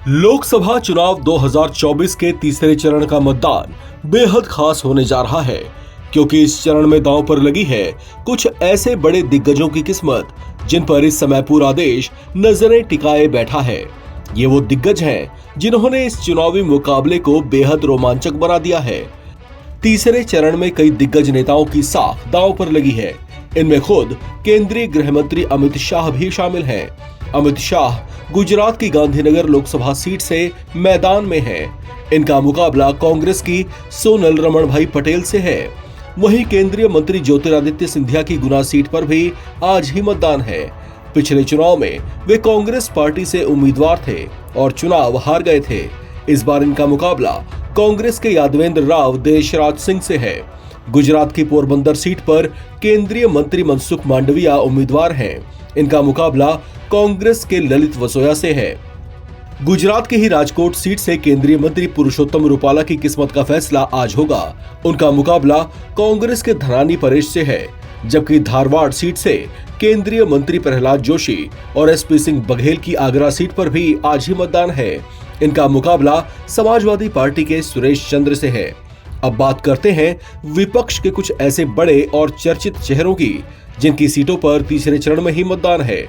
लोकसभा चुनाव 2024 के तीसरे चरण का मतदान बेहद खास होने जा रहा है, क्योंकि इस चरण में दांव पर लगी है कुछ ऐसे बड़े दिग्गजों की किस्मत जिन पर इस समय पूरा देश नजरें टिकाए बैठा है। ये वो दिग्गज हैं जिन्होंने इस चुनावी मुकाबले को बेहद रोमांचक बना दिया है। तीसरे चरण में कई दिग्गज नेताओं की साख दांव पर लगी है। इनमें खुद केंद्रीय गृह मंत्री अमित शाह भी शामिल हैं। अमित शाह गुजरात की गांधीनगर लोकसभा सीट से मैदान में हैं। इनका मुकाबला कांग्रेस की सोनल रमण भाई पटेल से है। वहीं केंद्रीय मंत्री ज्योतिरादित्य सिंधिया की गुना सीट पर भी आज ही मतदान है। पिछले चुनाव में वे कांग्रेस पार्टी से उम्मीदवार थे और चुनाव हार गए थे। इस बार इनका मुकाबला कांग्रेस के यादवेंद्र राव देशराज सिंह से है। गुजरात की पोरबंदर सीट पर केंद्रीय मंत्री मनसुख मांडविया उम्मीदवार हैं। इनका मुकाबला कांग्रेस के ललित वसोया से है। गुजरात की ही राजकोट सीट से केंद्रीय मंत्री पुरुषोत्तम रूपाला की किस्मत का फैसला आज होगा। उनका मुकाबला कांग्रेस के धनानी परेश से है, जबकि धारवाड़ सीट से केंद्रीय मंत्री प्रहलाद जोशी और एसपी सिंह बघेल की आगरा सीट पर भी आज ही मतदान है। इनका मुकाबला समाजवादी पार्टी के सुरेश चंद्र से है। अब बात करते हैं विपक्ष के कुछ ऐसे बड़े और चर्चित चेहरों की जिनकी सीटों पर तीसरे चरण में ही मतदान है।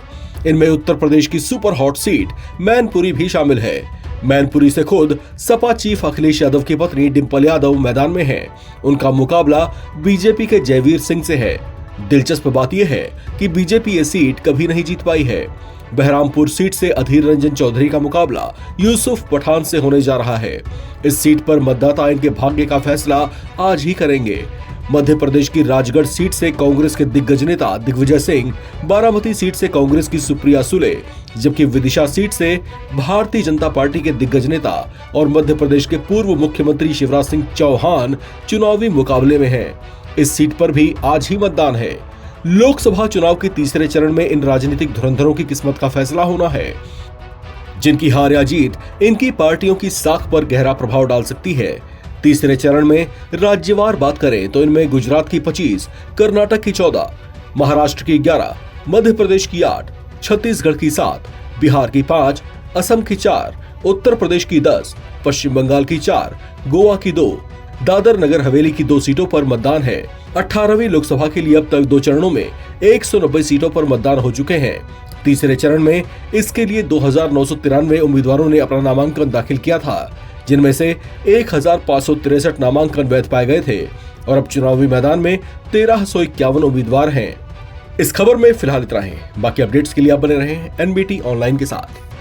इनमें उत्तर प्रदेश की सुपर हॉट सीट मैनपुरी भी शामिल है। मैनपुरी से खुद सपा चीफ अखिलेश यादव की पत्नी डिंपल यादव मैदान में हैं। उनका मुकाबला बीजेपी के जयवीर सिंह से है। दिलचस्प बात यह है कि बीजेपी ये सीट कभी नहीं जीत पाई है। बहरामपुर सीट से अधीर रंजन चौधरी का मुकाबला यूसुफ पठान से होने जा रहा है। इस सीट पर मतदाता इनके भाग्य का फैसला आज ही करेंगे। मध्य प्रदेश की राजगढ़ सीट से कांग्रेस के दिग्गज नेता दिग्विजय सिंह, बारामती सीट से कांग्रेस की सुप्रिया सुले, जबकि विदिशा सीट से भारतीय जनता पार्टी के दिग्गज नेता और मध्य प्रदेश के पूर्व मुख्यमंत्री शिवराज सिंह चौहान चुनावी मुकाबले में हैं। इस सीट पर भी आज ही मतदान है। लोकसभा चुनाव के तीसरे चरण में इन राजनीतिक धुरंधरों की किस्मत का फैसला होना है, जिनकी हार या जीत इनकी पार्टियों की साख पर गहरा प्रभाव डाल सकती है। तीसरे चरण में राज्यवार बात करें तो इनमें गुजरात की 25, कर्नाटक की 14, महाराष्ट्र की 11, मध्य प्रदेश की 8, छत्तीसगढ़ की 7, बिहार की 5, असम की 4, उत्तर प्रदेश की 10, पश्चिम बंगाल की 4, गोवा की 2, दादर नगर हवेली की 2 सीटों पर मतदान है। 18वीं लोकसभा के लिए अब तक 2 चरणों में 190 सीटों पर मतदान हो चुके हैं। तीसरे चरण में इसके लिए 2993 उम्मीदवारों ने अपना नामांकन दाखिल किया था, जिनमें से 1563 नामांकन वैध पाए गए थे और अब चुनावी मैदान में 1351 उम्मीदवार हैं। इस खबर में फिलहाल इतना ही। बाकी अपडेट्स के लिए आप बने रहें एनबीटी ऑनलाइन के साथ।